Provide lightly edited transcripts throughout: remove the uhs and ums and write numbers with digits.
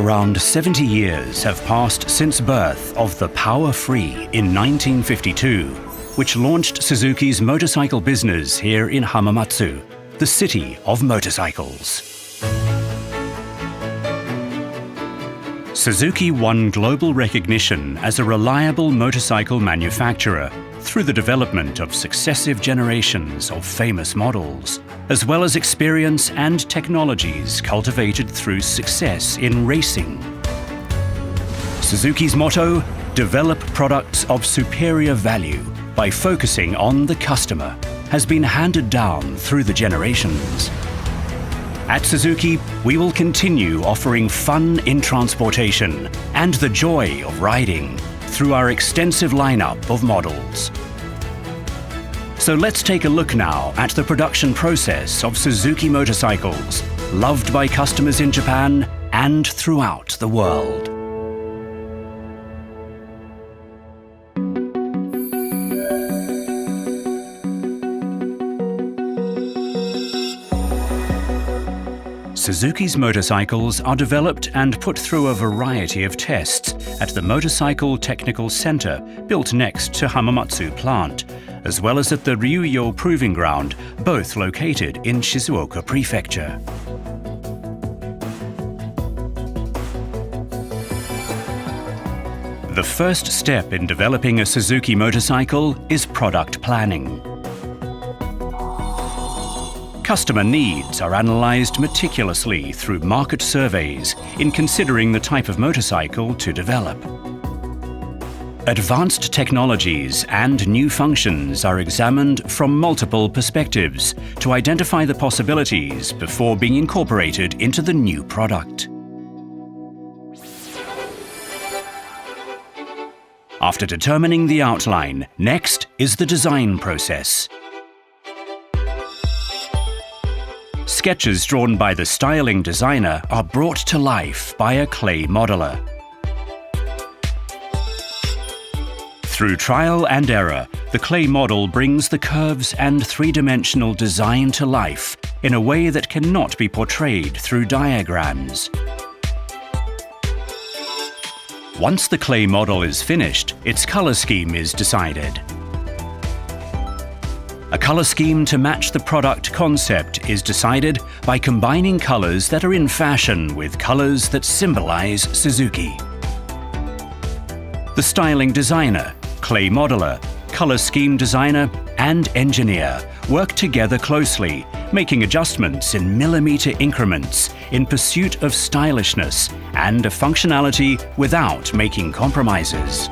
Around 70 years have passed since birth of the Power Free in 1952, which launched Suzuki's motorcycle business here in Hamamatsu, the city of motorcycles. Suzuki won global recognition as a reliable motorcycle manufacturer through the development of successive generations of famous models, as well as experience and technologies cultivated through success in racing. Suzuki's motto, develop products of superior value by focusing on the customer, has been handed down through the generations. At Suzuki, we will continue offering fun in transportation and the joy of riding through our extensive lineup of models. So let's take a look now at the production process of Suzuki motorcycles, loved by customers in Japan and throughout the world. Suzuki's motorcycles are developed and put through a variety of tests at the Motorcycle Technical Center built next to Hamamatsu plant, as well as at the Ryuyo Proving Ground, both located in Shizuoka Prefecture. The first step in developing a Suzuki motorcycle is product planning. Customer needs are analysed meticulously through market surveys in considering the type of motorcycle to develop. Advanced technologies and new functions are examined from multiple perspectives to identify the possibilities before being incorporated into the new product. After determining the outline, next is the design process. Sketches drawn by the styling designer are brought to life by a clay modeler. Through trial and error, the clay model brings the curves and three-dimensional design to life in a way that cannot be portrayed through diagrams. Once the clay model is finished, its color scheme is decided. A color scheme to match the product concept is decided by combining colors that are in fashion with colors that symbolize Suzuki. The styling designer, clay modeler, color scheme designer, and engineer work together closely, making adjustments in millimeter increments in pursuit of stylishness and of functionality without making compromises.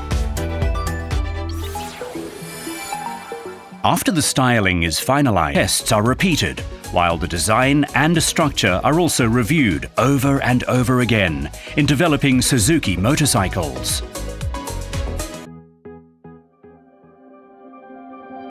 After the styling is finalized, tests are repeated, while the design and structure are also reviewed over and over again in developing Suzuki motorcycles.